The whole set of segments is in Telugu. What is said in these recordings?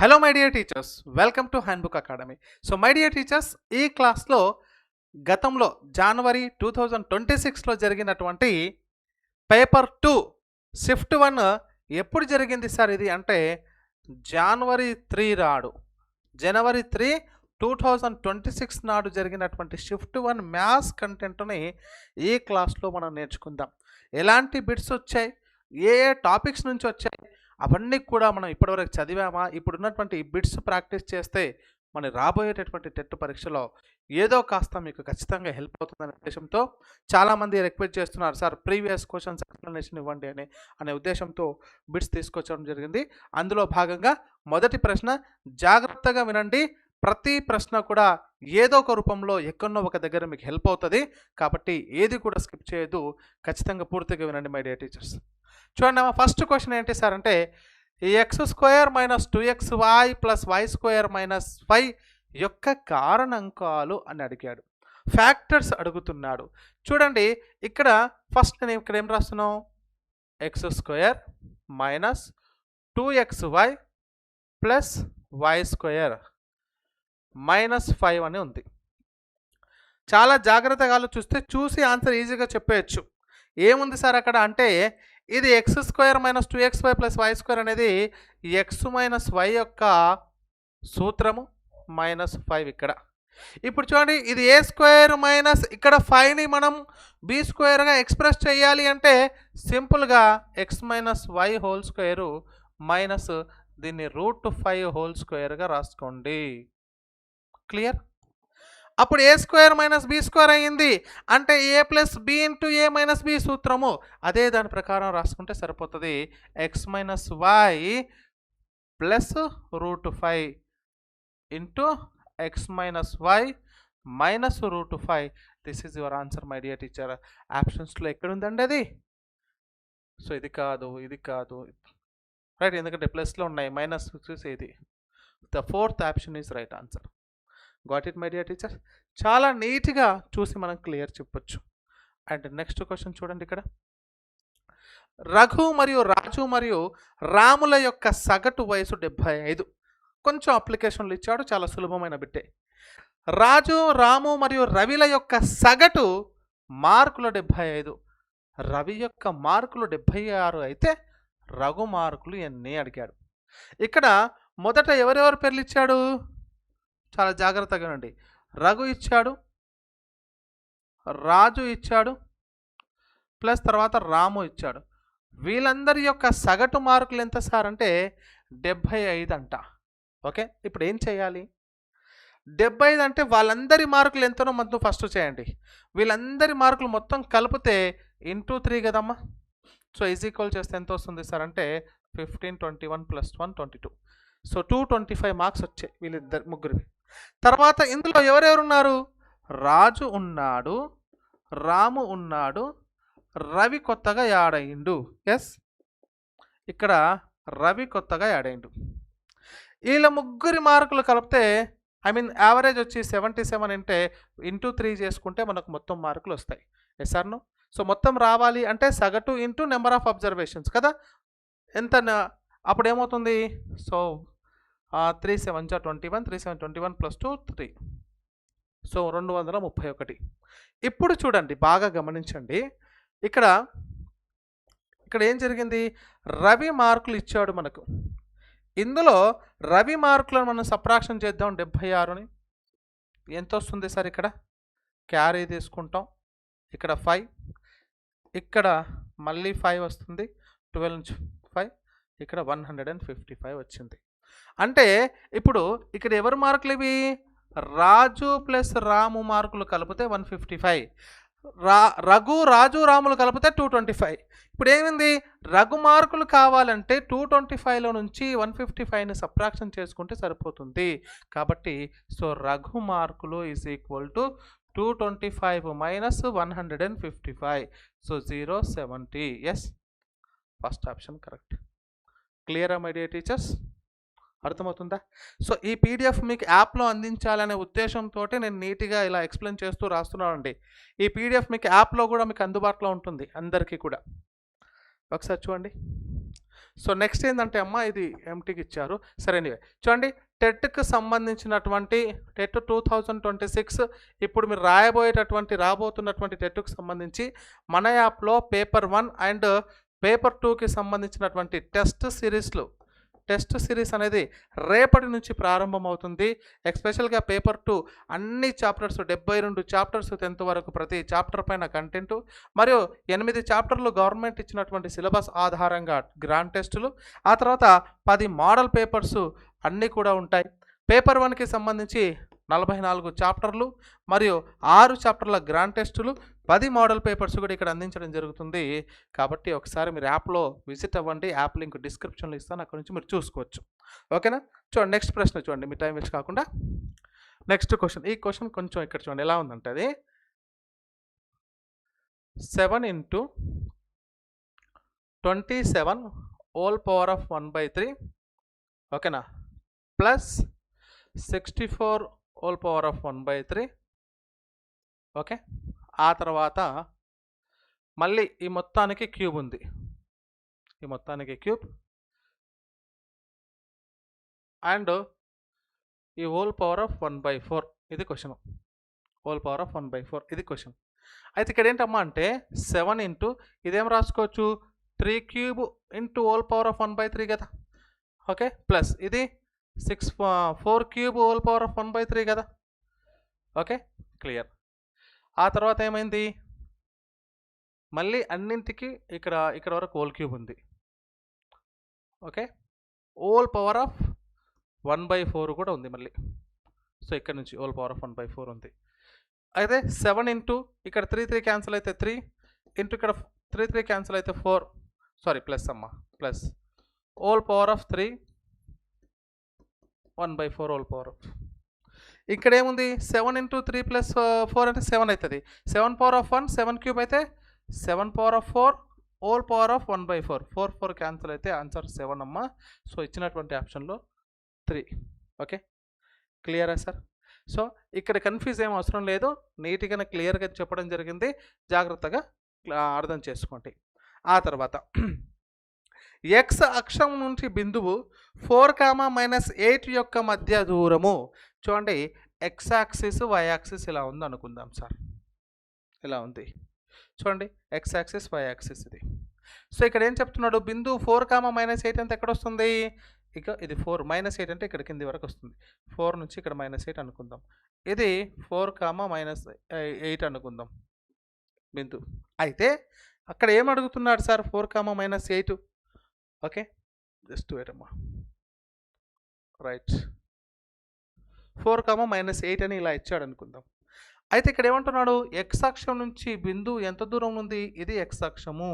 Hello my dear teachers, welcome to handbook academy. So my dear teachers, ఈ క్లాస్లో గతంలో జనవరి 2026లో జరిగినటువంటి పేపర్ 2 షిఫ్ట్ 1 ఎప్పుడు జరిగింది సార్ ఇది అంటే జనవరి 3 2026 నాడు జరిగినటువంటి షిఫ్ట్ 1 మ్యాథ్స్ కంటెంట్ని ఈ క్లాస్లో మనం నేర్చుకుందాం. ఎలాంటి బిట్స్ వచ్చాయి, ఏ ఏ టాపిక్స్ నుంచి వచ్చాయి, అవన్నీ కూడా మనం ఇప్పటివరకు చదివామా, ఇప్పుడున్నటువంటి ఈ బిట్స్ ప్రాక్టీస్ చేస్తే మన రాబోయేటటువంటి టెట్ పరీక్షలో ఏదో కాస్త మీకు ఖచ్చితంగా హెల్ప్ అవుతుందనే ఉద్దేశంతో చాలామంది రిక్వెస్ట్ చేస్తున్నారు, సార్ ప్రీవియస్ క్వశ్చన్స్ ఎక్స్ప్లెనేషన్ ఇవ్వండి అనే ఉద్దేశంతో బిట్స్ తీసుకొచ్చడం జరిగింది. అందులో భాగంగా మొదటి ప్రశ్న జాగ్రత్తగా వినండి. ప్రతి ప్రశ్న కూడా ఏదో ఒక రూపంలో ఎక్కడో ఒక దగ్గర మీకు హెల్ప్ అవుతుంది కాబట్టి ఏది కూడా స్కిప్ చేయొద్దు, ఖచ్చితంగా పూర్తిగా వినండి మై డియర్ టీచర్స్. చూడండి, ఫస్ట్ క్వశ్చన్ ఏంటి సార్ అంటే x² - 2xy + y² - 5 యొక్క కారణాంకాలు అని అడిగాడు. ఫ్యాక్టర్స్ అడుగుతున్నాడు. చూడండి, ఇక్కడ ఫస్ట్ నేను ఇక్కడ ఏం రాస్తున్నాం, x² - 2xy + y² -5 అని ఉంది. చాలా జాగ్రత్తగా చూస్తే చూసి ఆన్సర్ ఈజీగా చెప్పేయచ్చు. ఏముంది సార్ అక్కడ అంటే ఇది x² - 2xy + y² అనేది x - y యొక్క సూత్రము -5 ఇక్కడ. ఇప్పుడు చూడండి, ఇది a² మైనస్ ఇక్కడ 5ని మనం b² ఎక్స్ప్రెస్ చేయాలి అంటే సింపుల్గా x - y² మైనస్ దీన్ని √5² రాసుకోండి. క్లియర్? అప్పుడు a² - b² అయ్యింది అంటే a + b × a - b సూత్రము. అదే దాని ప్రకారం రాసుకుంటే సరిపోతుంది. x - y + √5 into x - y -√5. This is your answer my dear teacher. ఆప్షన్స్లో ఎక్కడుందండి అది? సో ఇది కాదు, ఇది కాదు, రైట్, ఎందుకంటే ప్లస్లో ఉన్నాయి, మైనస్ ఇది. The fourth option is right answer. Got it my dear teacher? చాలా నీట్గా చూసి మనం క్లియర్ చెప్పొచ్చు. అండ్ నెక్స్ట్ క్వశ్చన్ చూడండి, ఇక్కడ రఘు మరియు రాజు మరియు రాముల యొక్క సగటు వయసు 75. కొంచెం అప్లికేషన్లు ఇచ్చాడు, చాలా సులభమైన బిట్టే. రాజు, రాము మరియు రవిల యొక్క సగటు మార్కులు 75. రవి యొక్క మార్కులు 76 అయితే రఘు మార్కులు ఎన్ని అడిగాడు. ఇక్కడ మొదట ఎవరెవరి పేర్లు ఇచ్చాడు, చాలా జాగ్రత్తగా ఉండండి. రఘు ఇచ్చాడు, రాజు ఇచ్చాడు, ప్లస్ తర్వాత రాము ఇచ్చాడు. వీళ్ళందరి యొక్క సగటు మార్కులు ఎంత సార్ అంటే 75 అంట. ఓకే, ఇప్పుడు ఏం చేయాలి? 75 అంటే వాళ్ళందరి మార్కులు ఎంతనో మొత్తం ఫస్ట్ చేయండి. వీళ్ళందరి మార్కులు మొత్తం కలిపితే ఇంటూ 3 కదమ్మా. సో ఈజ్ ఈక్వల్ చేస్తే ఎంత వస్తుంది సార్ అంటే 15, 21 + 1 22. సో 225 మార్క్స్ వచ్చాయి వీళ్ళిద్దరు ముగ్గురివి. తర్వాత ఇందులో ఎవరెవరు ఉన్నారు? రాజు ఉన్నాడు, రాము ఉన్నాడు, రవి కొత్తగా యాడ్ అయ్యిండు. ఎస్, ఇక్కడ రవి కొత్తగా యాడ్ అయ్యిండు. వీళ్ళ ముగ్గురి మార్కులు కలిపితే యావరేజ్ వచ్చి 77 అంటే ఇంటూ 3 చేసుకుంటే మనకు మొత్తం మార్కులు వస్తాయి. Yes or no? సో మొత్తం రావాలి అంటే సగటు ఇంటూ నెంబర్ ఆఫ్ అబ్జర్వేషన్స్ కదా, ఎంత అప్పుడు ఏమవుతుంది? So 3 7 21, 3 7 21 + 2 3, so 231. ఇప్పుడు చూడండి, బాగా గమనించండి, ఇక్కడ ఏం జరిగింది? రవి మార్కులు ఇచ్చాడు మనకు. ఇందులో రవి మార్కులను మనం సబ్ట్రాక్షన్ చేద్దాం. 76ని ఎంత వస్తుంది సార్? ఇక్కడ క్యారీ తీసుకుంటాం, ఇక్కడ 5, ఇక్కడ మళ్ళీ 5 వస్తుంది, 12 నుంచి 5, ఇక్కడ 155 వచ్చింది. అంటే ఇప్పుడు ఇక్కడ ఎవరి మార్కులు ఇవి? రాజు ప్లస్ రాము మార్కులు కలిపితే 155, రఘు, రాజు, రాములు కలిపితే 225. ఇప్పుడు ఏమైంది? రఘు మార్కులు కావాలంటే 225లో నుంచి 155ని సబ్ట్రాక్షన్ చేసుకుంటే సరిపోతుంది. కాబట్టి సో రఘు మార్కులు is equal to 225 - 155, so 070. Yes, first option correct. క్లియరా మై డియర్ టీచర్స్? అర్థమవుతుందా? సో ఈ పీడిఎఫ్ మీకు యాప్లో అందించాలనే ఉద్దేశంతో నేను నీట్గా ఇలా ఎక్స్ప్లెయిన్ చేస్తూ రాస్తున్నానండి. ఈ పీడిఎఫ్ మీకు యాప్లో కూడా మీకు అందుబాటులో ఉంటుంది అందరికీ కూడా. ఒకసారి చూడండి. సో నెక్స్ట్ ఏంటంటే అమ్మ ఇది ఎంటీకి ఇచ్చారు. సరే ఎనీవే చూడండి, టెట్కి సంబంధించినటువంటి టెట్ 2026 ఇప్పుడు మీరు రాబోతున్నటువంటి టెట్కి సంబంధించి మన యాప్లో పేపర్ 1 అండ్ పేపర్ 2కి సంబంధించినటువంటి టెస్ట్ సిరీస్ అనేది రేపటి నుంచి ప్రారంభమవుతుంది. ఎస్పెషల్గా పేపర్ 2 అన్ని చాప్టర్స్ 72 చాప్టర్స్ 10th వరకు ప్రతి చాప్టర్ పైన కంటెంట్ మరియు 8 చాప్టర్లు గవర్నమెంట్ ఇచ్చినటువంటి సిలబస్ ఆధారంగా గ్రాండ్ టెస్టులు, ఆ తర్వాత 10 మోడల్ పేపర్స్ అన్నీ కూడా ఉంటాయి. పేపర్ 1కి సంబంధించి 44 చాప్టర్లు మరియు 6 చాప్టర్ల గ్రాండ్ టెస్టులు, 10 మోడల్ పేపర్స్ కూడా ఇక్కడ అందించడం జరుగుతుంది. కాబట్టి ఒకసారి మీరు యాప్లో విజిట్ అవ్వండి. యాప్ లింక్ డిస్క్రిప్షన్లో ఇస్తాను, అక్కడ నుంచి మీరు చూసుకోవచ్చు. ఓకేనా? చూడండి నెక్స్ట్ ప్రశ్న చూడండి, మీ టైం వేస్ట్ కాకుండా నెక్స్ట్ క్వశ్చన్. ఈ క్వశ్చన్ కొంచెం ఇక్కడ చూడండి ఎలా ఉందంటే అది 7 × 27 హోల్ పవర్ ఆఫ్ 1/3 ఓకేనా plus 64 whole power of 1/3 okay. ఆ తర్వాత మళ్ళీ ఈ మొత్తానికి క్యూబ్ ఉంది, ఈ మొత్తానికి క్యూబ్ అండ్ ఈ హోల్ పవర్ ఆఫ్ 1/4 ఇది క్వశ్చన్. హోల్ పవర్ ఆఫ్ 1/4 ఇది క్వశ్చన్. అయితే ఇక్కడ ఏంటమ్మా అంటే 7 × ఇదేం రాసుకోవచ్చు 3³ × హోల్ పవర్ ఆఫ్ 1/3 కదా, ఓకే, ప్లస్ ఇది 4³ హోల్ పవర్ ఆఫ్ 1/3 కదా, ఓకే క్లియర్. ఆ తర్వాత ఏమైంది మళ్ళీ అన్నింటికి ఇక్కడ వరకు హోల్ క్యూబ్ ఉంది, ఓకే, హోల్ పవర్ ఆఫ్ 1/4 కూడా ఉంది మళ్ళీ. సో ఇక్కడ నుంచి హోల్ పవర్ ఆఫ్ 1/4 ఉంది. అయితే 7 × ఇక్కడ 3 క్యాన్సిల్ అయితే 3 × ఇక్కడ 3 క్యాన్సిల్ అయితే 4 సారీ ప్లస్ అమ్మ plus whole power of 3 1/4 whole power of. ఇక్కడ ఏముంది 7 × 3 + 4 అంటే 7 అవుతుంది. 7 పవర్ ఆఫ్ 1 7³ అయితే 7 power of 4 whole power of 1/4 4 cancel అయితే ఆన్సర్ 7 అమ్మ. సో ఇచ్చినటువంటి ఆప్షన్లో 3. ఓకే క్లియరా సార్? సో ఇక్కడ కన్ఫ్యూజ్ ఏం అవసరం లేదు, నీట్గా క్లియర్గా చెప్పడం జరిగింది, జాగ్రత్తగా అర్థం చేసుకోండి. ఆ తర్వాత ఎక్స్ అక్షం నుంచి బిందువు 4, -8 యొక్క మధ్య దూరము చూడండి. ఎక్స్ యాక్సిస్ వై యాక్సిస్ ఇలా ఉంది అనుకుందాం సార్, ఇలా ఉంది చూడండి, ఎక్స్ యాక్సిస్ వై యాక్సిస్ ఇది. సో ఇక్కడ ఏం చెప్తున్నాడు బిందువు 4, -8 అంత ఎక్కడ వస్తుంది, ఇక ఇది 4 -8 అంటే ఇక్కడ కింది వరకు వస్తుంది. 4 నుంచి ఇక్కడ -8 అనుకుందాం, ఇది 4, -8 అనుకుందాం బిందువు. అయితే అక్కడ ఏం అడుగుతున్నాడు సార్ 4, -8 ఓకే జస్ట్ వెయిట్ అమ్మా రైట్ 4, -8 అని ఇలా ఇచ్చాడు అనుకుందాం. అయితే ఇక్కడ ఏమంటున్నాడు ఎక్స్ అక్షం నుంచి బిందువు ఎంత దూరం ఉంది, ఇది ఎక్స్ అక్షము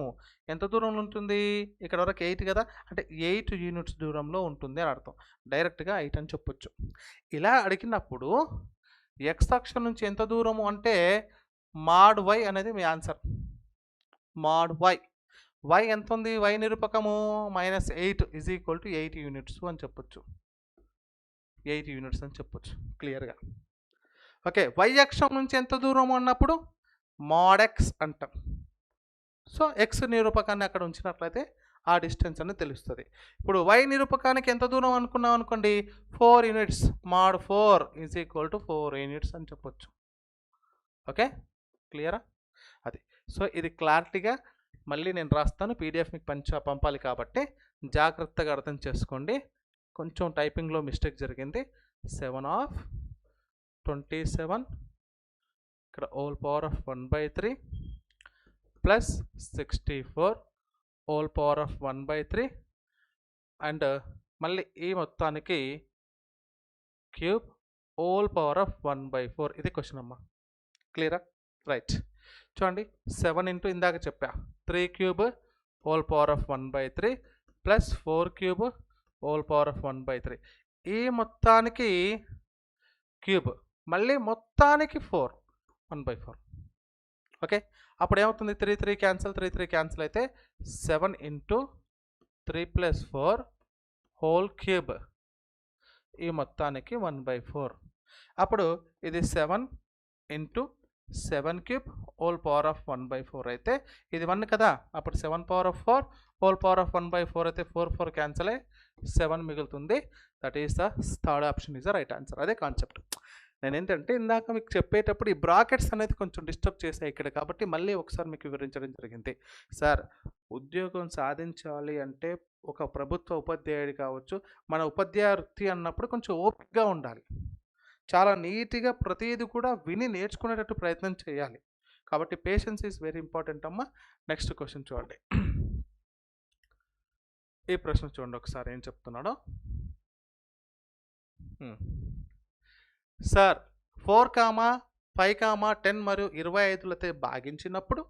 ఎంత దూరంలో ఉంటుంది, ఇక్కడ వరకు 8 కదా, అంటే 8 యూనిట్స్ దూరంలో ఉంటుంది అని అర్థం. డైరెక్ట్గా 8 అని చెప్పొచ్చు. ఇలా అడిగినప్పుడు ఎక్స్ అక్షం నుంచి ఎంత దూరము అంటే mod y అనేది మీ ఆన్సర్. mod y ఎంత ఉంది, y నిరూపకము -8 = 8 యూనిట్స్ అని చెప్పొచ్చు, 8 యూనిట్స్ అని చెప్పొచ్చు క్లియర్గా. ఓకే y అక్షం నుంచి ఎంత దూరం అన్నప్పుడు mod x అంటాం. సో x నిరూపకాన్ని అక్కడ ఉంచినట్లయితే ఆ డిస్టెన్స్ అని తెలుస్తుంది. ఇప్పుడు y నిరూపకానికి ఎంత దూరం అనుకున్నాం అనుకోండి 4 యూనిట్స్, mod 4 = 4 యూనిట్స్ అని చెప్పొచ్చు. ఓకే క్లియరా అది. సో ఇది క్లారిటీగా మళ్ళీ నేను రాస్తాను, పీడిఎఫ్ మీకు పంపాలి కాబట్టి జాగ్రత్తగా అర్థం చేసుకోండి. కొంచెం టైపింగ్లో మిస్టేక్ జరిగింది. 7/27 ఇక్కడ whole power of 1/3 plus 64 whole power of 1/3 and మళ్ళీ ఈ మొత్తానికి క్యూబ్ హోల్ పవర్ ఆఫ్ 1/4 ఇది క్వశ్చన్ అమ్మా. క్లియరా రైట్. చూడండి 7 × ఇందాక చెప్పా 3³ whole power of 1/3 plus 4³ whole power of 1/3 ఈ మొత్తానికి క్యూబ్ మళ్ళీ మొత్తానికి 4 1/4 ఓకే. అప్పుడు ఏమవుతుంది 3 క్యాన్సిల్ అయితే 7 × 3 + 4 హోల్ క్యూబ్ ఈ మొత్తానికి 1/4. అప్పుడు ఇది 7 × 7 క్యూబ్ హోల్ పవర్ ఆఫ్ 1/4 అయితే ఇది 1 కదా, అప్పుడు 7 power of 4 whole power of 1/4 అయితే 4 క్యాన్సల్ అయ్యి 7 మిగులుతుంది. That is the third option is the right answer. అదే కాన్సెప్ట్. నేను ఏంటంటే ఇందాక మీకు చెప్పేటప్పుడు ఈ బ్రాకెట్స్ అనేది కొంచెం డిస్టర్బ్ చేశాయి ఇక్కడ, కాబట్టి మళ్ళీ ఒకసారి మీకు వివరించడం జరిగింది. సార్, ఉద్యోగం సాధించాలి అంటే ఒక ప్రభుత్వ ఉపాధ్యాయుడు కావచ్చు, మన ఉపాధ్యాయ వృత్తి అన్నప్పుడు కొంచెం ఓపికగా ఉండాలి, చాలా నీట్గా ప్రతిదీ కూడా విని నేర్చుకునేటట్టు ప్రయత్నం చేయాలి. కాబట్టి పేషెన్స్ ఈజ్ వెరీ ఇంపార్టెంట్ అమ్మా. నెక్స్ట్ క్వశ్చన్ చూడండి. ఈ ప్రశ్న చూడండి ఒకసారి ఏం చెప్తున్నాడో. సార్, 4, 5, 10 మరియు 25లతో భాగించినప్పుడు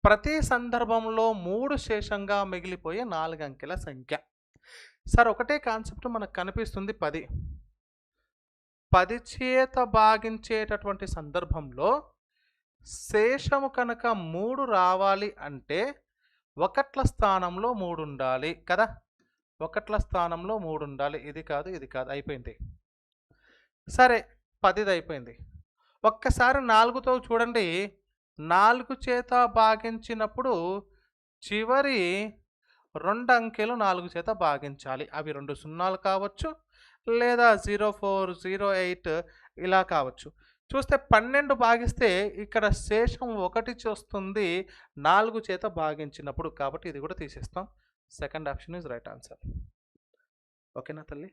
ప్రతి సందర్భంలో 3 శేషంగా మిగిలిపోయే 4 అంకెల సంఖ్య. సార్, ఒకటే కాన్సెప్ట్ మనకు కనిపిస్తుంది. 10 చేత భాగించేటటువంటి సందర్భంలో శేషము కనుక 3 రావాలి అంటే 1ల స్థానంలో 3 ఉండాలి కదా, 1ల స్థానంలో 3 ఉండాలి. ఇది కాదు, ఇది కాదు, అయిపోయింది. సరే, 10 అయిపోయింది. ఒక్కసారి 4తో చూడండి. 4 చేత భాగించినప్పుడు చివరి 2 అంకెలు 4 చేత భాగించాలి. అవి 2 సున్నాలు కావచ్చు, లేదా 04, 08 ఇలా కావచ్చు. చూస్తే 12 భాగిస్తే ఇక్కడ శేషం 1 వస్తుంది 4 చేత భాగించినప్పుడు, కాబట్టి ఇది కూడా తీసేస్తాం. Second option is right answer. ఓకేనా తల్లి?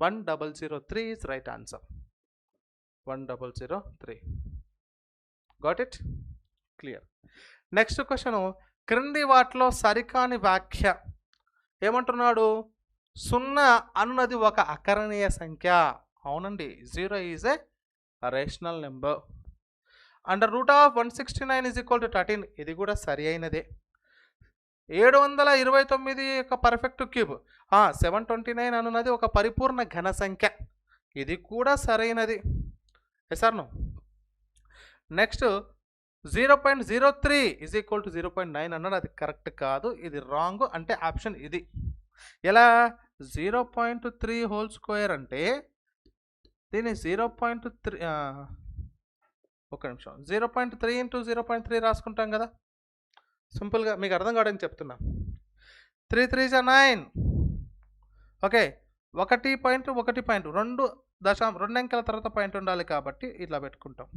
1003 is right answer. 1003. Got it? Clear. Next question. క్రింది వాటిలో సరికాని వ్యాఖ్య ఏమంటున్నాడు? 0 అన్నది ఒక అకరణీయ సంఖ్య. అవునండి, 0 is a rational number. Under root of 169 is equal to 13. ఇది కూడా సరి అయినదే. 729 యొక్క పర్ఫెక్ట్ క్యూబ్, 729 అనున్నది ఒక పరిపూర్ణ ఘన సంఖ్య. ఇది కూడా సరైనది. Yes or no? Next 0.03 is equal to 0.9 అన్నది అది కరెక్ట్ కాదు, ఇది రాంగ్. అంటే ఆప్షన్ ఇది. ఎలా? 0.3 హోల్ స్క్వేర్ అంటే దీన్ని 0.3 ఒక నిమిషం 0.3 ఇంటూ 0.3 రాసుకుంటాం కదా, సింపుల్గా మీకు అర్థం కావడానికి చెప్తున్నా. 3 3 is 9. ఓకే, 1.1 2 అంకెల తర్వాత పాయింట్ ఉండాలి కాబట్టి ఇట్లా పెట్టుకుంటాం.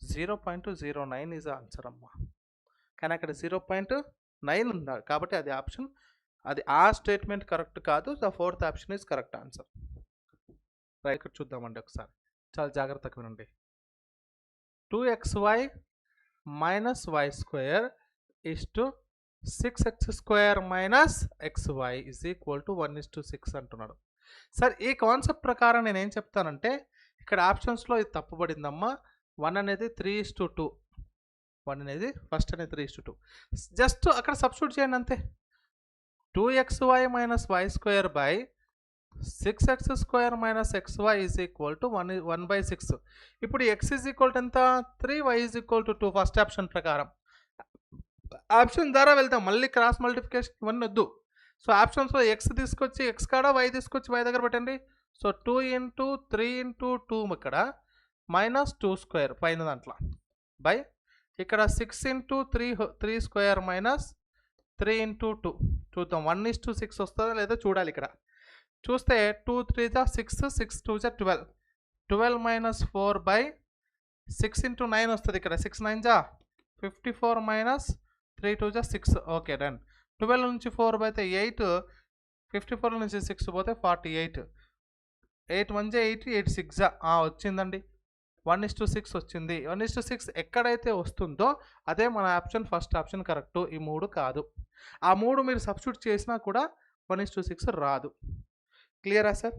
0.09 ఈజ్ ఆన్సర్ అమ్మా. కానీ అక్కడ 0.9 ఉండాలి కాబట్టి అది ఆప్షన్, అది ఆ స్టేట్మెంట్ కరెక్ట్ కాదు. The fourth option is correct answer. Right, ఇక్కడ చూద్దామండి ఒకసారి, చాలా జాగ్రత్తగా వినండి. 2xy minus Y square is to 6x square minus xy is equal to 1:6 అంటున్నాడు. సార్, ఈ కాన్సెప్ట్ ప్రకారం నేను ఏం చెప్తానంటే ఇక్కడ ఆప్షన్స్లో ఇది తప్పుపడిందమ్మా. 1 అనేది 3:2, 1 అనేది ఫస్ట్ అనేది 3:2. జస్ట్ అక్కడ సబ్స్టిట్యూట్ చేయండి అంతే. 2xy minus Y square by 6x square minus xy is equal to 1/6. ఇప్పుడు x ఈజ్ ఈక్వల్ టు ఎంత? 3, y is equal to 2 first option ప్రకారం. ఆప్షన్ ద్వారా వెళ్తాం, మళ్ళీ క్రాస్ మల్టిప్లికేషన్ ఇవన్నీ వద్దు. సో ఆప్షన్స్లో ఎక్స్ తీసుకొచ్చి ఎక్స్ కాడ వై తీసుకొచ్చి వై దగ్గర పెట్టండి. సో 2 × 3 × 2 ఇక్కడ మైనస్ 2 స్క్వేర్ పైన దాంట్లో బై ఇక్కడ 6 × 3 స్క్వేర్ మైనస్ 3 × 2. చూద్దాం 1:6 వస్తుందా లేదా చూడాలి. ఇక్కడ చూస్తే 2 3 6, 6 2 12, 12 మైనస్ 4 బై 6 × 9 వస్తుంది. ఇక్కడ 6 9 54 మైనస్ 3 2 6. Okay, done. 12 నుంచి 4 పోతే 8, 54 నుంచి 6 పోతే 48, 8 1 8, 8 6 వచ్చిందండి. 1:6 వచ్చింది. 1:6 ఎక్కడైతే వస్తుందో అదే మన ఆప్షన్, ఫస్ట్ ఆప్షన్ కరెక్ట్. ఈ 3 కాదు. ఆ 3 మీరు సబ్స్టిట్యూట్ చేసినా కూడా 1:6 రాదు. క్లియరా సార్?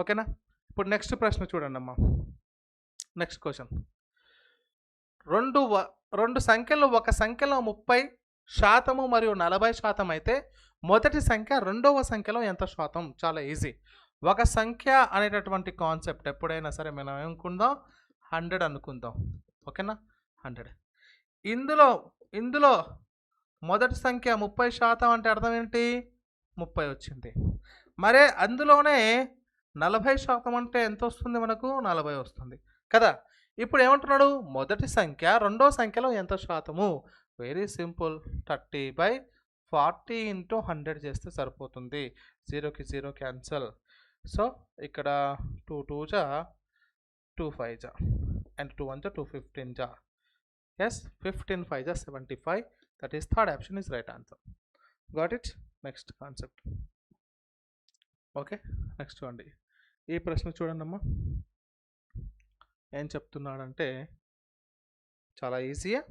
ఓకేనా? ఇప్పుడు నెక్స్ట్ ప్రశ్న చూడండి అమ్మా. Next question. రెండు సంఖ్యలు ఒక సంఖ్యలో 30% మరియు 40% అయితే మొదటి సంఖ్య రెండవ సంఖ్యలో ఎంత శాతం? చాలా ఈజీ. ఒక సంఖ్య అనేటటువంటి కాన్సెప్ట్ ఎప్పుడైనా సరే మనం ఏమనుకుందాం, 100 అనుకుందాం. ఓకేనా? 100. ఇందులో మొదటి సంఖ్య 30% అంటే అర్థం ఏంటి? 30 వచ్చింది. మరే అందులోనే 40% అంటే ఎంత వస్తుంది మనకు? 40 వస్తుంది కదా. ఇప్పుడు ఏమంటున్నాడు, మొదటి సంఖ్య రెండో సంఖ్యలో ఎంత శాతము? వెరీ సింపుల్, 30/40 × 100 చేస్తే సరిపోతుంది. 0కి 0 క్యాన్సల్. సో ఇక్కడ 2 2 జా 2 5 జా అండ్ 2 1 జా 2 15 జా. ఎస్, 15 5 జా 75. That is third option is right answer. Got it? Next concept. Okay, next చూడండి. ఈ ప్రశ్న చూడండి అమ్మా, ఏం చెప్తున్నాడంటే చాలా ఈజీయే.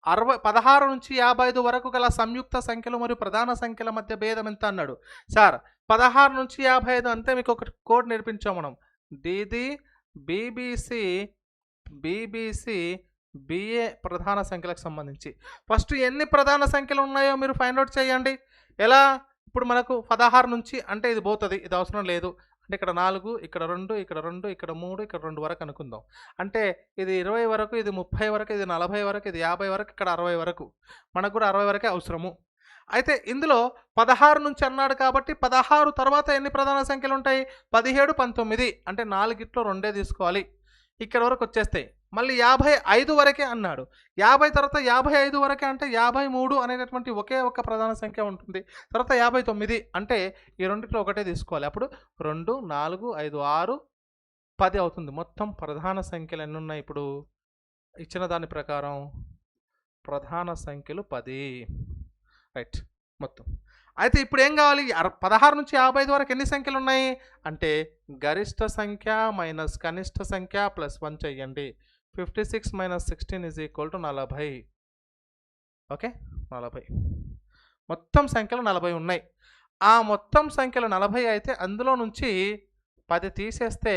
16 నుంచి 55 వరకు గల సంయుక్త సంఖ్యలు మరియు ప్రధాన సంఖ్యల మధ్య భేదం ఎంత అన్నాడు. సార్ 16 నుంచి 55 అంటే మీకు ఒక కోడ్ నేర్పించాం మనం, డిది బీబీసీ బిఏ ప్రధాన సంఖ్యలకు సంబంధించి. ఫస్ట్ ఎన్ని ప్రధాన సంఖ్యలు ఉన్నాయో మీరు ఫైండ్ అవుట్ చేయండి. ఎలా? ఇప్పుడు మనకు 16 నుంచి అంటే ఇది పోతుంది, ఇది అవసరం లేదు. అంటే ఇక్కడ 4, ఇక్కడ 2, ఇక్కడ 2, ఇక్కడ 3, ఇక్కడ 2 వరకు అనుకుందాం. అంటే ఇది 20 వరకు, ఇది 30 వరకు, ఇది 40 వరకు, ఇది 50 వరకు, ఇక్కడ 60 వరకు. మనకు కూడా 60 వరకే అవసరము. అయితే ఇందులో 16 నుంచి అన్నాడు కాబట్టి 16 తర్వాత ఎన్ని ప్రధాన సంఖ్యలు ఉంటాయి? 17, 19. అంటే 4గిట్లో 2 తీసుకోవాలి. ఇక్కడ వరకు వచ్చేస్తాయి. మళ్ళీ 55 వరకే అన్నాడు. 50 తర్వాత 55 వరకే అంటే 53 అనేటటువంటి ఒకే ఒక ప్రధాన సంఖ్య ఉంటుంది. తర్వాత 59 అంటే ఈ రెండిట్లో ఒకటే తీసుకోవాలి. అప్పుడు 2 4 5 6 10 అవుతుంది. మొత్తం ప్రధాన సంఖ్యలు ఎన్ని ఉన్నాయి? ఇప్పుడు ఇచ్చిన దాని ప్రకారం ప్రధాన సంఖ్యలు 10. రైట్, మొత్తం. అయితే ఇప్పుడు ఏం కావాలి? 16 నుంచి 55 వరకు ఎన్ని సంఖ్యలు ఉన్నాయి అంటే గరిష్ట సంఖ్య మైనస్ కనిష్ట సంఖ్య ప్లస్ 1 చెయ్యండి. 56 - 16 = 40. ఓకే, 40. మొత్తం సంఖ్యలు 40 ఉన్నాయి. ఆ మొత్తం సంఖ్యలు 40 అయితే అందులో నుంచి 10 తీసేస్తే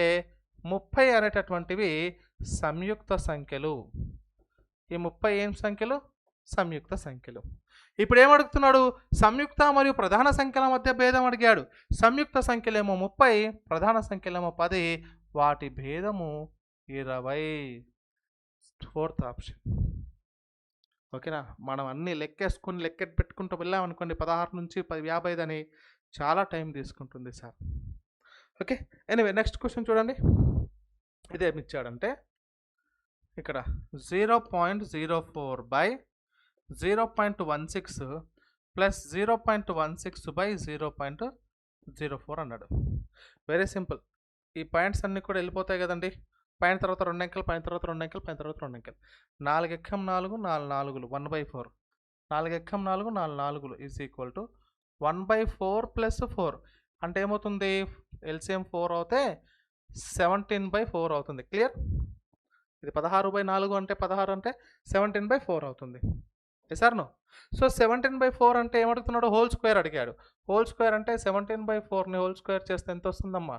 30 అనేటటువంటివి సంయుక్త సంఖ్యలు. ఈ 30 ఏం సంఖ్యలు? సంయుక్త సంఖ్యలు. ఇప్పుడు ఏమడుగుతున్నాడు? సంయుక్త మరియు ప్రధాన సంఖ్యల మధ్య భేదం అడిగాడు. సంయుక్త సంఖ్యలేమో 30, ప్రధాన సంఖ్యలేమో 10. వాటి భేదము 20. Fourth option. ఓకేనా? మనం అన్నీ లెక్కేసుకుని పెట్టుకుంటూ వెళ్ళామనుకోండి 16 నుంచి 55 అని చాలా టైం తీసుకుంటుంది sir. Okay, anyway next question చూడండి. ఇదేమిచ్చాడంటే ఇక్కడ 0.04 / 0.16 ప్లస్ 0.16 / 0.04 అన్నాడు. Very simple. ఈ పాయింట్స్ అన్నీ కూడా వెళ్ళిపోతాయి కదండి. పైన తర్వాత 2 అంకెలు, పైన తర్వాత 2 అంకెలు, పైన తర్వాత 2 అంకెలు. 4 ఎక్కం 4, 4 4లు 1/4. 4 ఎక్కం 4, 4 4లు = 1/4 + 4. అంటే ఏమవుతుంది? ఎల్సిఎం 4 అవుతే 17/4 అవుతుంది. క్లియర్? ఇది 16/4 అంటే 16 అంటే 17/4 అవుతుంది. Sir no? సో 17/4 అంటే ఏమడుగుతున్నాడు? హోల్ స్క్వేర్ అడిగాడు. హోల్ స్క్వేర్ అంటే 17/4ని హోల్ స్క్వేర్ చేస్తే ఎంత వస్తుందమ్మా?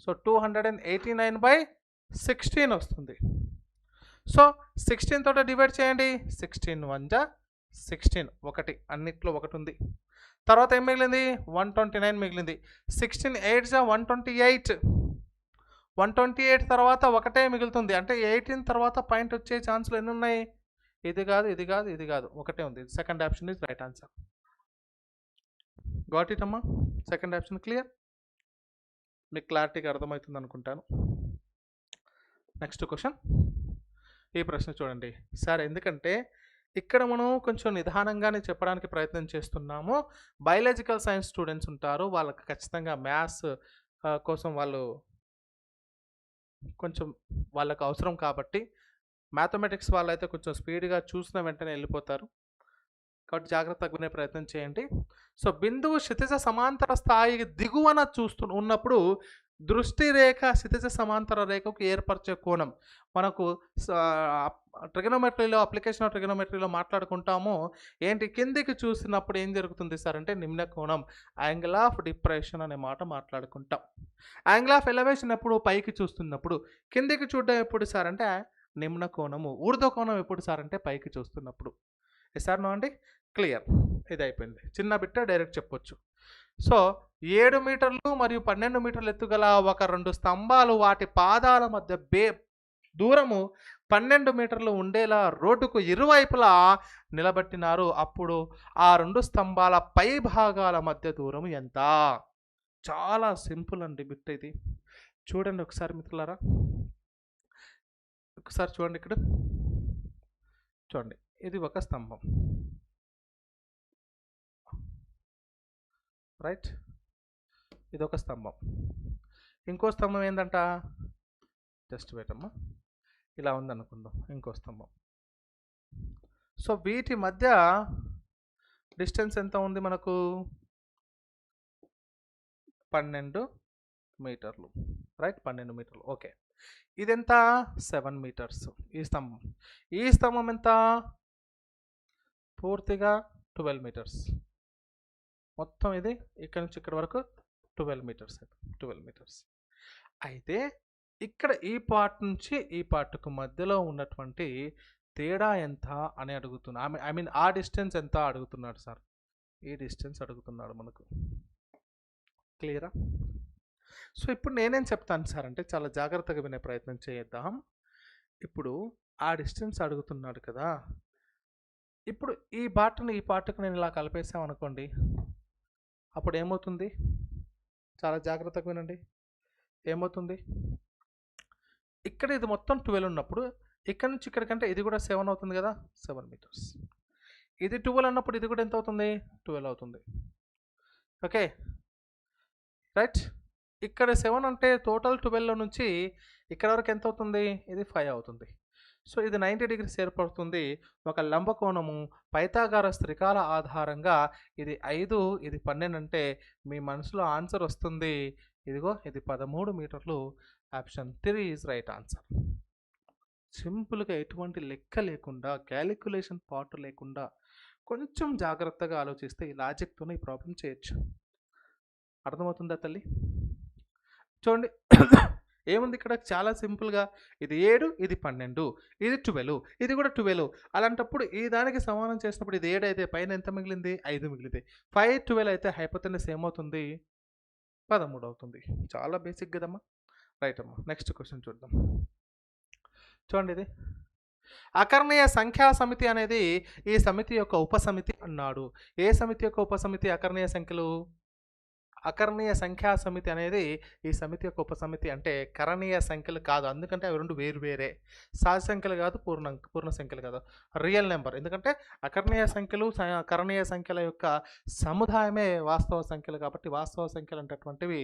సో 289/16 వస్తుంది. సో 16 తోటి డివైడ్ చేయండి. 16 1 జా 16, 1 అన్నిట్లో 1 ఉంది. తర్వాత ఏం మిగిలింది? 129 మిగిలింది. 16 8 జా 128. 128 తర్వాత 1 మిగులుతుంది. అంటే 18 తర్వాత పాయింట్ వచ్చే ఛాన్సులు ఎన్ని ఉన్నాయి? ఇది కాదు, ఇది కాదు, ఇది కాదు, 1 ఉంది. Second option is right answer. Got it అమ్మా? Second option clear? మీకు క్లారిటీగా అర్థమవుతుంది అనుకుంటాను. Next question. ఈ ప్రశ్న చూడండి సార్, ఎందుకంటే ఇక్కడ మనం కొంచెం నిదానంగానే చెప్పడానికి ప్రయత్నం చేస్తున్నాము. బయాలజికల్ సైన్స్ స్టూడెంట్స్ ఉంటారు, వాళ్ళకి ఖచ్చితంగా మ్యాథ్స్ కోసం కొంచెం వాళ్ళకు అవసరం కాబట్టి, మ్యాథమెటిక్స్ వాళ్ళైతే కొంచెం స్పీడ్గా చూసిన వెంటనే వెళ్ళిపోతారు కాబట్టి జాగ్రత్తగా వినే ప్రయత్నం చేయండి. సో బిందువు క్షితిజ సమాంతర స్థాయి దిగువన ఉన్నప్పుడు దృష్టి రేఖ క్షితిజ సమాంతర రేఖకు ఏర్పరిచే కోణం మనకు ట్రిగనోమెట్రీలో, అప్లికేషన్ ఆఫ్ ట్రిగనోమెట్రీలో మాట్లాడుకుంటాము. ఏంటి? కిందికి చూసినప్పుడు ఏం జరుగుతుంది సార్ అంటే నిమ్న కోణం, యాంగిల్ ఆఫ్ డిప్రెషన్ అనే మాట మాట్లాడుకుంటాం. యాంగిల్ ఆఫ్ ఎలివేషన్ ఎప్పుడు? పైకి చూస్తున్నప్పుడు. కిందికి చూడడం ఎప్పుడు సార్ అంటే నిమ్న కోణము. ఊర్ధ్వ కోణం ఎప్పుడు సార్ అంటే పైకి చూస్తున్నప్పుడు. సార్ నో అండి? క్లియర్. ఇది అయిపోయింది. చిన్న బిట్ట డైరెక్ట్ చెప్పొచ్చు. సో 7 మీటర్లు మరియు 12 మీటర్లు ఎత్తుగల ఒక 2 స్తంభాలు వాటి పాదాల మధ్య దూరము 12 మీటర్లు ఉండేలా రోడ్డుకు ఇరువైపులా నిలబెట్టినారు. అప్పుడు ఆ 2 స్తంభాల పై భాగాల మధ్య దూరం ఎంత? చాలా సింపుల్ అండి బిట్ ఇది. చూడండి ఒకసారి మిత్రులారా. ఒకసారి చూడండి ఇక్కడ చూడండి, ఇది ఒక స్తంభం, రైట్, ఇది ఒక స్తంభం. ఇంకో స్తంభం ఏంటంట, జస్ట్ పెట్టమ్మా, ఇలా ఉందనుకుందాం ఇంకో స్తంభం. సో వీటి మధ్య డిస్టెన్స్ ఎంత ఉంది మనకు, 12 మీటర్లు, రైట్, 12 మీటర్లు. ఓకే, ఇదెంత, 7 మీటర్స్. ఈ స్తంభం ఎంత, పూర్తిగా 12 మీటర్స్. మొత్తం ఇది ఇక్కడ నుంచి ఇక్కడ వరకు 12 మీటర్స్. 12 మీటర్స్. అయితే ఇక్కడ ఈ పార్ట్ నుంచి ఈ పార్ట్కు మధ్యలో ఉన్నటువంటి తేడా ఎంత అని అడుగుతున్నా. ఐ మీన్ ఆ డిస్టెన్స్ ఎంత అడుగుతున్నాడు సార్, ఈ డిస్టెన్స్ అడుగుతున్నాడు మనకు. క్లియరా? సో ఇప్పుడు నేనేం చెప్తాను సార్ అంటే, చాలా జాగ్రత్తగా వినే ప్రయత్నం చేద్దాం. ఇప్పుడు ఆ డిస్టెన్స్ అడుగుతున్నాడు కదా, ఇప్పుడు ఈ పార్ట్ని ఈ పార్ట్కి నేను ఇలా కలిపేసాం అనుకోండి, అప్పుడు ఏమవుతుంది, చాలా జాగ్రత్తగా వినండి, ఏమవుతుంది, ఇక్కడ ఇది మొత్తం 12 ఉన్నప్పుడు ఇక్కడ నుంచి ఇక్కడికంటే ఇది కూడా 7 అవుతుంది కదా, 7 మీటర్స్. ఇది 12 అన్నప్పుడు ఇది కూడా ఎంత అవుతుంది, 12 అవుతుంది. Okay, right. ఇక్కడ 7 అంటే టోటల్ 12లో నుంచి ఇక్కడ వరకు ఎంత అవుతుంది, ఇది 5 అవుతుంది. సో ఇది 90 డిగ్రీస్ ఏర్పడుతుంది. ఒక లంబకోణము పైథాగరస్ త్రికాల ఆధారంగా ఇది 5, ఇది 12 అంటే మీ మనసులో ఆన్సర్ వస్తుంది, ఇదిగో ఇది 13 మీటర్లు. Option 3 is right answer. సింపుల్గా ఎటువంటి లెక్క లేకుండా, క్యాలిక్యులేషన్ పార్ట్ లేకుండా కొంచెం జాగ్రత్తగా ఆలోచిస్తే ఈ లాజిక్తోనే ఈ ప్రాబ్లం చేయొచ్చు. అర్థమవుతుందా తల్లి? చూడండి ఏముంది ఇక్కడ, చాలా సింపుల్గా ఇది 7, ఇది 12, ఇది 12, ఇది కూడా 12. అలాంటప్పుడు ఈ దానికి సమానం చేసినప్పుడు ఇది 7 అయితే పైన ఎంత మిగిలింది, 5 మిగిలింది. 5, 12 అయితే హైపోటెనస్ ఏమవుతుంది, 13 అవుతుంది. చాలా బేసిక్ కదమ్మా, రైట్ అమ్మా. నెక్స్ట్ క్వశ్చన్ చూద్దాం. చూడండి, ఇది అకర్ణీయ సంఖ్యా సమితి అనేది ఈ సమితి యొక్క ఉపసమితి అన్నాడు. ఏ సమితి యొక్క ఉపసమితి అకర్ణీయ సంఖ్యలు? అకర్ణీయ సంఖ్యా సమితి అనేది ఈ సమితి యొక్క ఉపసమితి. అంటే కరణీయ సంఖ్యలు కాదు, ఎందుకంటే అవి రెండు వేరు వేరే. సహజ సంఖ్యలు కాదు, పూర్ణ సంఖ్యలు కాదు, రియల్ నెంబర్. ఎందుకంటే అకర్ణీయ సంఖ్యలు కరణీయ సంఖ్యల యొక్క సముదాయమే వాస్తవ సంఖ్యలు. కాబట్టి వాస్తవ సంఖ్యలు అనేటటువంటివి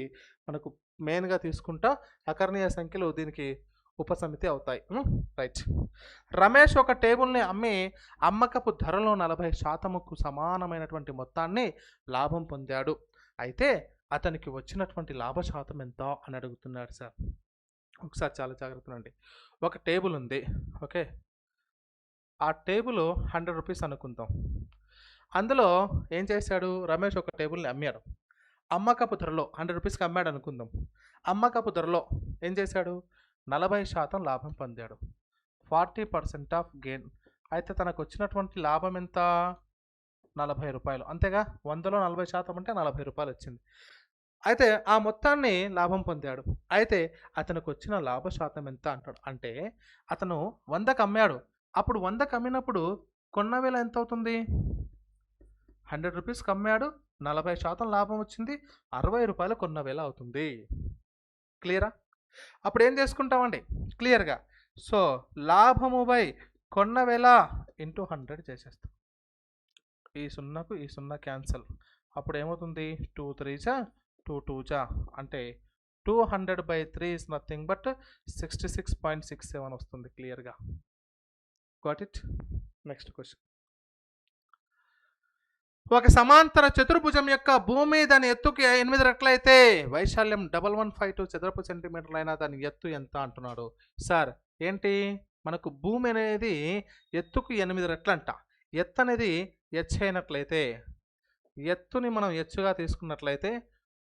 మనకు మెయిన్గా తీసుకుంటా అకర్ణీయ సంఖ్యలు దీనికి ఉపసమితి అవుతాయి. రైట్. రమేష్ ఒక టేబుల్ని అమ్మి అమ్మకపు ధరలో 40%కు సమానమైనటువంటి మొత్తాన్ని లాభం పొందాడు. అయితే అతనికి వచ్చినటువంటి లాభ శాతం ఎంత అని అడుగుతున్నాడు సార్. ఒకసారి చాలా జాగ్రత్తగా అండి. ఒక టేబుల్ ఉంది, ఓకే, ఆ టేబుల్ 100 రూపీస్ అనుకుందాం. అందులో ఏం చేశాడు, రమేష్ ఒక టేబుల్ని అమ్మాడు. అమ్మకపు ధరలో 100 రూపీస్కి అమ్మాడు అనుకుందాం. అమ్మకపు ధరలో ఏం చేశాడు, 40% లాభం పొందాడు, 40% ఆఫ్ గెయిన్. అయితే తనకు వచ్చినటువంటి లాభం ఎంత, 40 రూపాయలు. అంతేగా, 100లో 40% అంటే 40 రూపాయలు వచ్చింది. అయితే ఆ మొత్తాన్ని లాభం పొందాడు. అయితే అతనికి వచ్చిన లాభ శాతం ఎంత అంటాడు అంటే, అతను 100కి అమ్మాడు. అప్పుడు 100కి అమ్మినప్పుడు కొన్న వేల ఎంత అవుతుంది, 100 రూపీస్కి అమ్మాడు, 40% లాభం వచ్చింది, 60 రూపాయలు కొన్న వేల అవుతుంది. క్లియరా? అప్పుడు ఏం చేసుకుంటామండి క్లియర్గా, సో లాభము బై కొన్న వేల ఇంటూ 100 చేసేస్తాం. ఈ సున్నాకు ఈ సున్నా క్యాన్సల్. అప్పుడు ఏమవుతుంది, 2 3 జా 2 2 జా అంటే 200/3 ఇస్ నథింగ్ బట్ 66.67 వస్తుంది. క్లియర్గా గాట్ ఇట్. Next question. ఒక సమాంతర చతుర్భుజం యొక్క భూమి దాని ఎత్తుకి 8 రెట్లయితే వైశాల్యం 1152 చదరపు సెంటీమీటర్లు అయినా దాని ఎత్తు ఎంత అంటున్నాడు. సార్ ఏంటి, మనకు భూమి అనేది ఎత్తుకు 8 రెట్లంట. ఎత్తు అనేది హెచ్ అయినట్లయితే, ఎత్తుని మనం హెచ్చుగా తీసుకున్నట్లయితే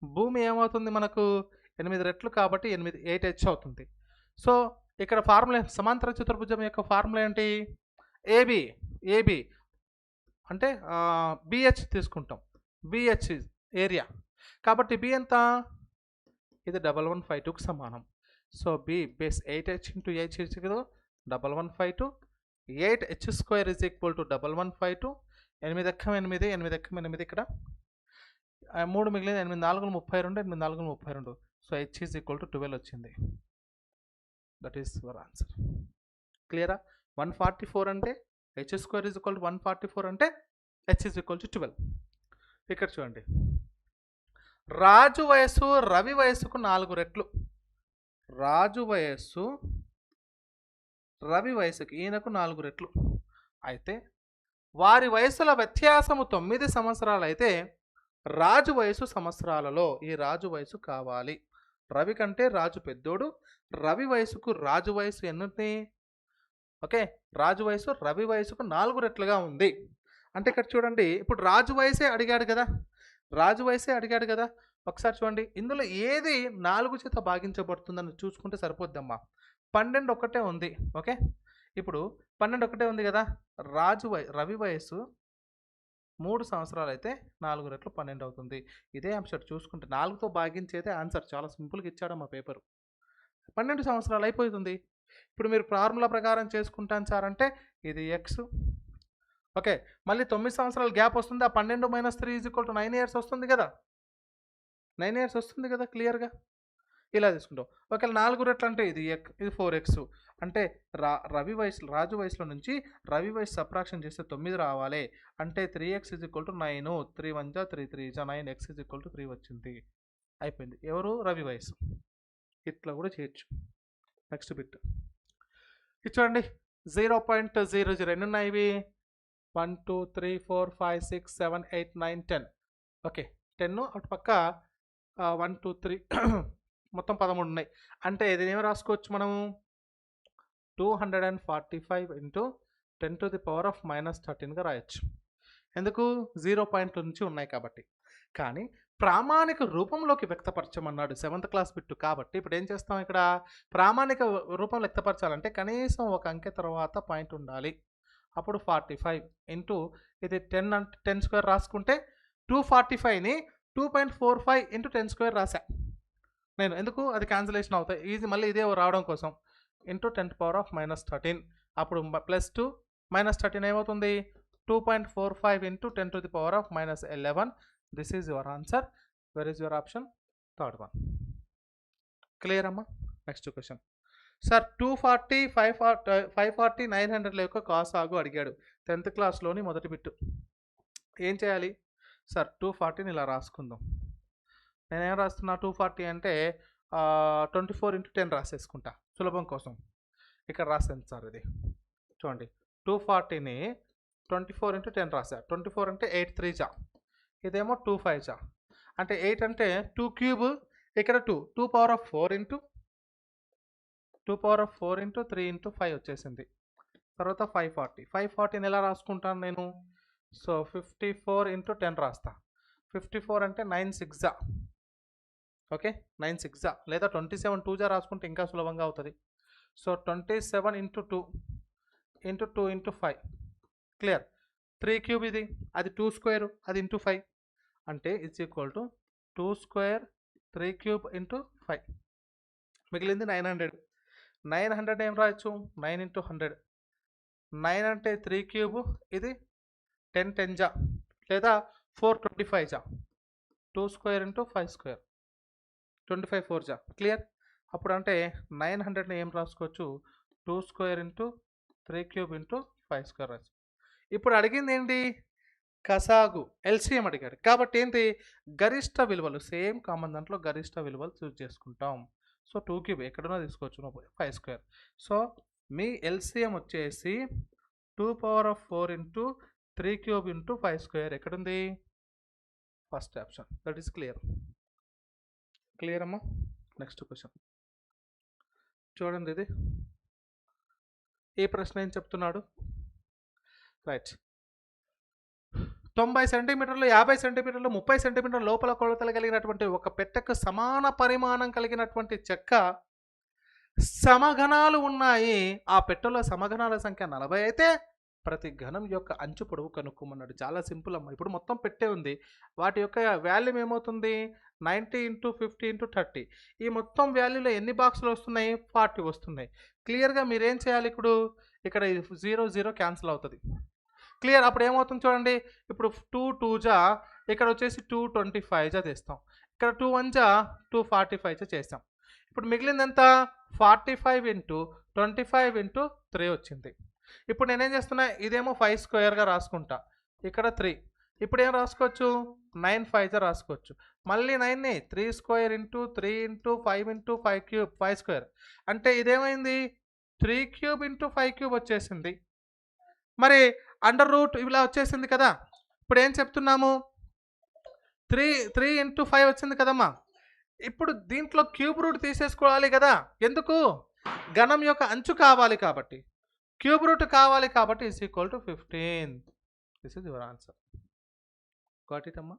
భూమి ఏమవుతుంది మనకు 8 రెట్లు కాబట్టి 8H అవుతుంది. సో ఇక్కడ ఫార్ములా, సమాంతర చతుర్భుజం యొక్క ఫార్ములా ఏంటి, ఏబి అంటే బిహెచ్ తీసుకుంటాం. బిహెచ్ ఏరియా కాబట్టి బి ఎంత, ఇది 1152కి సమానం. So B base 8H into H is 1152. 8H² is equal to 1152. 8 ఎక్కం 8, 8 ఎక్కం 8, ఇక్కడ 3 మిగిలింది, 8 4 32, 8 4 32. So H is equal to 12 వచ్చింది. That is your answer. క్లియరా? 144 అంటే h square is equal to 144 అంటే h ఈజ్ ఈక్వల్ టు 12. ఇక్కడ చూడండి, రాజు వయస్సు రవి వయస్సుకు 4 రెట్లు. రాజు వయస్సు రవి వయస్సుకి ఈయనకు 4 రెట్లు అయితే వారి వయసుల వ్యత్యాసము 9 సంవత్సరాలు అయితే రాజు వయసు సంవత్సరాలలో ఈ రాజు వయసు కావాలి. రవి కంటే రాజు పెద్దోడు, రవి వయసుకు రాజు వయసు ఎన్ని? ఓకే, రాజు వయసు రవి వయసుకు 4 రెట్లుగా ఉంది. అంటే ఇక్కడ చూడండి, ఇప్పుడు రాజు వయసే అడిగాడు కదా, రాజు వయసే అడిగాడు కదా. ఒకసారి చూడండి, ఇందులో ఏది 4 చేత భాగించబడుతుందని చూసుకుంటే సరిపోద్దమ్మా. 12 ఒకటే ఉంది. ఓకే, ఇప్పుడు 12 ఒకటే ఉంది కదా. రవి వయస్సు 3 సంవత్సరాలు అయితే 4 రెట్లు 12 అవుతుంది. ఇదే ఆన్సర్ చూసుకుంటే 4తో భాగించేదే ఆన్సర్. చాలా సింపుల్గా ఇచ్చాడు మా పేపర్. 12 సంవత్సరాలు అయిపోతుంది. ఇప్పుడు మీరు ఫార్ములా ప్రకారం చేసుకుంటాను సార్ అంటే ఇది ఎక్స్. ఓకే, మళ్ళీ 9 సంవత్సరాల గ్యాప్ వస్తుంది. ఆ 12 - 3 = 9 ఇయర్స్ వస్తుంది కదా. 9 ఇయర్స్ వస్తుంది కదా క్లియర్గా. ఇలా తీసుకుంటాం. ఒకవేళ 4 రెట్లు అంటే ఇది 4x. అంటే రాజు వయసులో నుంచి రవి వయసు సబ్ట్రాక్షన్ చేస్తే 9 రావాలి. అంటే 3x = 9. 3 × 1 = 3, 3 × 9, x = 3 వచ్చింది. అయిపోయింది. ఎవరు? రవి వయసు. ఇట్లా కూడా చేయొచ్చు. నెక్స్ట్ బిట్ చూడండి, 0.00 ఎన్ని ఉన్నాయి ఇవి? 1 2 3 4 5 6 7 8 9 10. ఓకే, 10 అటు పక్క 1 2 3 మొత్తం 13 ఉన్నాయి. అంటే ఇది ఏమి రాసుకోవచ్చు మనము? 245 × 10⁻³ -13గా రాయొచ్చు. ఎందుకు? 0 పాయింట్ల నుంచి ఉన్నాయి కాబట్టి. కానీ ప్రామాణిక రూపంలోకి వ్యక్తపరచమన్నాడు 7th క్లాస్ బిట్టు కాబట్టి ఇప్పుడు ఏం చేస్తాం? ఇక్కడ ప్రామాణిక రూపంలో వ్యక్తపరచాలంటే కనీసం ఒక అంకె తర్వాత పాయింట్ ఉండాలి. అప్పుడు 45 ఇంటూ ఇది 10² రాసుకుంటే 245ని 2.45 × 10² రాసా నేను. ఎందుకు? అది క్యాన్సిలేషన్ అవుతాయి ఈజీ. మళ్ళీ ఇదే రావడం కోసం ఇంటూ 10⁻³ అప్పుడు +2 -13 ఏమవుతుంది? 2.45 × 10⁻11. This is your answer. Where is your option? Third one. Clear అమ్మా? Next question. సార్ 240, 540, 900 యొక్క కాసాగు అడిగాడు 10th క్లాస్లోని మొదటి బిట్టు. ఏం చేయాలి సార్? 240ని ఇలా రాసుకుందాం. నేనేం రాస్తున్నా? 240 అంటే 24 × 10 రాసేసుకుంటా సులభం కోసం. ఇక్కడ రాసాను సార్. ఇది చూడండి, 240ని 24 × 10 రాసా. 24 అంటే 8 3 జా, ఇదేమో 2 5 జా. అంటే 8 అంటే 2³ ఇక్కడ 2 పవర్ ఆఫ్ 4 × 3 × 5 వచ్చేసింది. తర్వాత 540ని ఎలా రాసుకుంటాను నేను? సో 54 × 10 రాస్తా. 54 అంటే 9 6 జా. ఓకే, 9 6 జా, లేదా 27 2 జా రాసుకుంటే ఇంకా సులభంగా అవుతుంది. సో 27 × 2 × 2 × 5. క్లియర్? 3³ ఇది, అది 2² అది × 5 అంటే ఇట్స్ ఈక్వల్ టు 2² 3³ × 5. మిగిలింది 900. 900 ఏం రాయొచ్చు? 9 × 100. 9 అంటే 3³ ఇది 10 10 జా, లేదా 4 25 జా. 2² × 5² 25 4 జా. క్లియర్? అప్పుడు అంటే 900ని ఏం రాసుకోవచ్చు? 2² × 3³ × 5² రాసు. ఇప్పుడు అడిగింది ఏంటి? కసాగు, ఎల్సిఎం అడిగాడు. కాబట్టి ఏంటి? గరిష్ట విలువలు సేమ్ కామన్ దాంట్లో గరిష్ట విలువలు చూస్ చేసుకుంటాం. సో 2³ ఎక్కడున్నా తీసుకోవచ్చు, 5². సో మీ ఎల్సిఎం వచ్చేసి 2⁴ × 3³ × 5² ఎక్కడుంది? First option. That is clear. Clear అమ్మా? నెక్స్ట్ క్వశ్చన్ చూడండి. ఇది ఈ ప్రశ్న ఏం చెప్తున్నాడు? రైట్, 90 సెంటీమీటర్లు, 50 సెంటీమీటర్లు, 30 సెంటీమీటర్ల లోపల కొలతలు కలిగినటువంటి ఒక పెట్టెకు సమాన పరిమాణం కలిగినటువంటి చెక్క సమఘనాలు ఉన్నాయి. ఆ పెట్టెలో సమఘనాల సంఖ్య 40 అయితే ప్రతి ఘనం యొక్క అంచు పొడవు కనుక్కోమన్నాడు. చాలా సింపుల్ అమ్మ. ఇప్పుడు మొత్తం పెట్టే ఉంది, వాటి యొక్క వాల్యూమ్ ఏమవుతుంది? 90 × 50 × 30. ఈ మొత్తం వాల్యూలో ఎన్ని బాక్సులు వస్తున్నాయి? 40 వస్తున్నాయి. క్లియర్గా మీరేం చేయాలి? ఇప్పుడు ఇక్కడ 0 0 క్యాన్సిల్ అవుతుంది. క్లియర్? అప్పుడు ఏమవుతుంది చూడండి, ఇప్పుడు 2 2 జా, ఇక్కడ వచ్చేసి 2 25 జా తెస్తాం, ఇక్కడ 2 1 జా 2 45 జా చేస్తాం. ఇప్పుడు మిగిలింది ఎంత? 45 ఇంటూ 25 ఇంటూ 3 వచ్చింది. ఇప్పుడు నేనేం చేస్తున్నా, ఇదేమో 5 స్క్వేర్గా రాసుకుంటా, ఇక్కడ 3. ఇప్పుడు ఏం రాసుకోవచ్చు? 9 5 రాసుకోవచ్చు. మళ్ళీ 9ని 3 square into 3 into 5 into 5 cube 5 square అంటే ఇదేమైంది? 3 క్యూబ్ ఇంటూ 5 క్యూబ్ వచ్చేసింది. మరి అండర్ రూట్ ఇలా వచ్చేసింది కదా. ఇప్పుడు ఏం చెప్తున్నాము? 3 ఇంటూ 5 వచ్చింది కదమ్మా. ఇప్పుడు దీంట్లో క్యూబ్ రూట్ తీసేసుకోవాలి కదా. ఎందుకు? ఘనం యొక్క అంచు కావాలి కాబట్టి, క్యూబ్ రూట్ కావాలి కాబట్టి is equal to 15. This is your answer. Got it అమ్మా?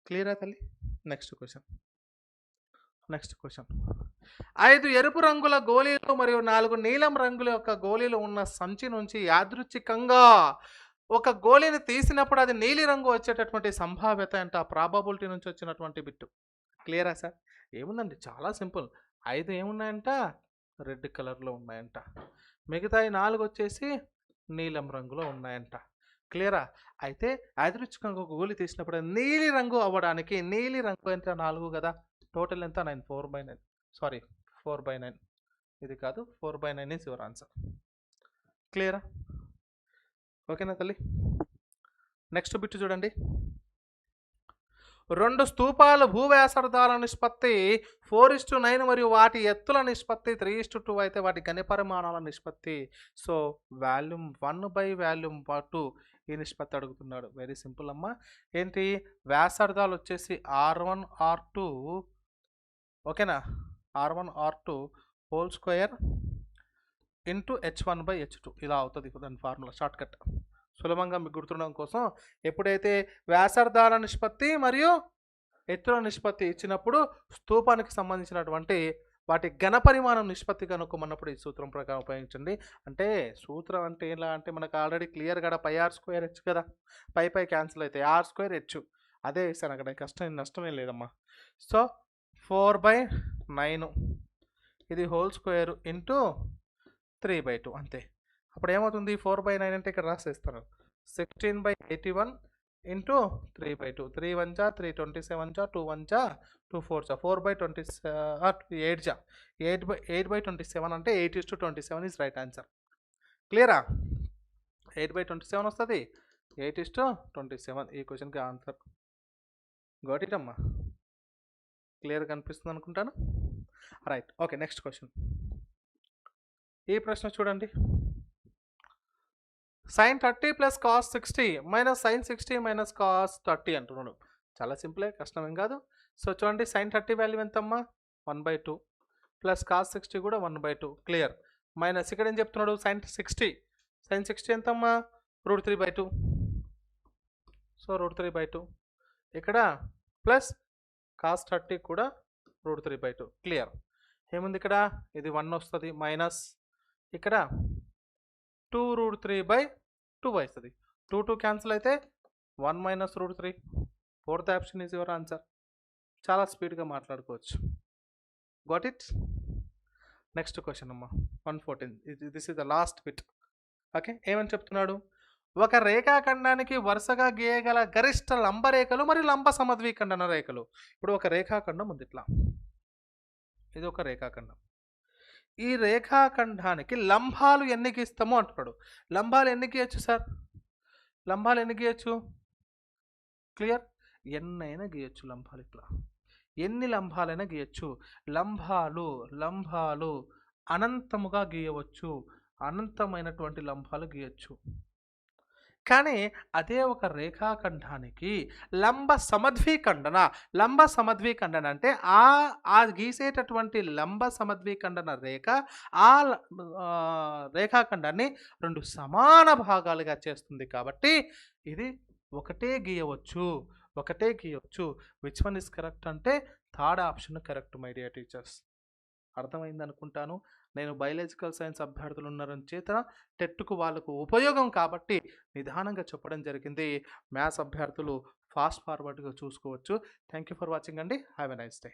క్లియరా తల్లి? Next question. 5 ఎరుపు రంగుల గోళీలు మరియు 4 నీలం రంగుల యొక్క గోళీలు ఉన్న సంచి నుంచి యాదృచ్ఛికంగా ఒక గోళీని తీసినప్పుడు అది నీలి రంగు వచ్చేటటువంటి సంభావ్యత అంట, ప్రాబబిలిటీ నుంచి వచ్చినటువంటి బిట్టు. క్లియరా సార్? ఏముందండి, చాలా సింపుల్. 5 ఏమున్నాయంట? రెడ్ కలర్లో ఉన్నాయంట. మిగతా 4 వచ్చేసి నీలం రంగులో ఉన్నాయంట. క్లియరా? అయితే యాదృచ్ఛికంగా ఒక గోళీ తీసినప్పుడు నీలి రంగు అవ్వడానికి నీలి రంగు ఎంత? 4 కదా. టోటల్ ఎంత? 9. 4/9. సారీ, 4/9. ఇది కాదు, 4/9 ఈజ్ యువర్ ఆన్సర్. క్లియరా? ఓకేనా తల్లి? నెక్స్ట్ బిట్ చూడండి. 2 స్తూపాలు భూవ్యాసార్థాల నిష్పత్తి 4:9 మరియు వాటి ఎత్తుల నిష్పత్తి 3:2 అయితే వాటి ఘనపరిమాణాల నిష్పత్తి. సో వాల్యూమ్ 1 బై వాల్యూమ్ 2 ఈ నిష్పత్తి అడుగుతున్నాడు. వెరీ సింపుల్ అమ్మా. ఏంటి? వ్యాసార్థాలు వచ్చేసి R1 R2, ఓకేనా, R1 R2 whole square into H1 by H2 ఇలా అవుతుంది. దాని ఫార్ములా షార్ట్కట్ సులభంగా మీకు గుర్తుండడం కోసం, ఎప్పుడైతే వ్యాసార్థాల నిష్పత్తి మరియు ఎత్తుల నిష్పత్తి ఇచ్చినప్పుడు స్తూపానికి సంబంధించినటువంటి వాటి ఘనపరిమాణం నిష్పత్తి కనుక్కోమన్నప్పుడు ఈ సూత్రం ప్రకారం ఉపయోగించండి. అంటే సూత్రం అంటే ఎలా అంటే మనకు ఆల్రెడీ క్లియర్ కదా, పై ఆర్ స్క్వేర్ హెచ్ కదా, పై క్యాన్సిల్ అయితే ఆర్ స్క్వేర్ హెచ్ అదే వేసాను అక్కడ, నష్టమేం లేదమ్మా. సో 4/9 ఇది హోల్ స్క్వేర్ ఇంటూ 3/2 అంతే. అప్పుడు ఏమవుతుంది? 4/9 అంటే ఇక్కడ రాసేస్తాను 16/81 ఇంటూ 3/2. 3 1 జా 3 27 జా 2 1 జా 2 4 జా 4/28 జా 8/27 అంటే 8:27 ఈజ్ రైట్ ఆన్సర్. క్లియరా? 8/27 వస్తుంది, 8:27 ఈ క్వశ్చన్కి ఆన్సర్. గాట్ ఇట్ అమ్మా? క్లియర్ కనిపిస్తుంది అనుకుంటాను. Right, okay. Next question. ఈ ప్రశ్న చూడండి. sin 30 plus cos 60 minus sin 60 minus cos 30 అంటున్నాడు. చాలా సింపులే, కష్టమేం కాదు. సో చూడండి, sin 30 వాల్యూ ఎంతమ్మా? 1/2 ప్లస్ cos 60 కూడా 1/2. క్లియర్. మైనస్ ఇక్కడ ఏం చెప్తున్నాడు? sin 60 ఎంతమ్మా? √3/2. సో √3/2 ఇక్కడ ప్లస్ cos 30 కూడా √3/2. క్లియర్. ఏముంది ఇక్కడ? ఇది 1 వస్తుంది, మైనస్ ఇక్కడ 2√3/2 అవుతుంది. 2 క్యాన్సిల్ అయితే 1 minus √3. 4th option is your answer. చాలా స్పీడ్గా మాట్లాడుకోవచ్చు. Got it? నెక్స్ట్ క్వశ్చన్ అమ్మా 114. This is the last bit. Okay, ఏమని చెప్తున్నాడు? ఒక రేఖాఖండానికి వరుసగా గీయగల గరిష్ట లంబరేఖలు మరియు లంబ సమద్విఖండన రేఖలు. ఇప్పుడు ఒక రేఖాఖండం ఉంది ఇట్లా, ఇది ఒక రేఖాఖండం. ఈ రేఖాఖండానికి లంబాలు ఎన్ని గీస్తామో అంటున్నాడు. లంబాలు ఎన్ని గీయచ్చు సార్? లంబాలు ఎన్ని గీయచ్చు? క్లియర్? ఎన్నైనా గీయచ్చు లంబాలు. ఇట్లా ఎన్ని లంబాలైనా గీయచ్చు. లంబాలు అనంతముగా గీయవచ్చు, అనంతమైనటువంటి లంబాలు గీయచ్చు. కానీ అదే ఒక రేఖాఖండానికి లంబ సమద్విఖండన అంటే ఆ గీసేటటువంటి లంబ సమద్విఖండన రేఖ ఆ రేఖాఖండాన్ని 2 సమాన భాగాలుగా చేస్తుంది. కాబట్టి ఇది ఒకటే గీయవచ్చు. విచ్ వన్ ఇస్ కరెక్ట్ అంటే third option correct my dear teachers. అర్థమైంది అనుకుంటాను. నేను బయాలజికల్ సైన్స్ అభ్యర్థులు ఉన్నారని చేత టెట్కు వాళ్ళకు ఉపయోగం కాబట్టి నిదానంగా చెప్పడం జరిగింది. మ్యాథ్స్ అభ్యర్థులు ఫాస్ట్ ఫార్వర్డ్గా చూసుకోవచ్చు. థ్యాంక్ యూ ఫర్ వాచింగ్ అండి. Have a nice day.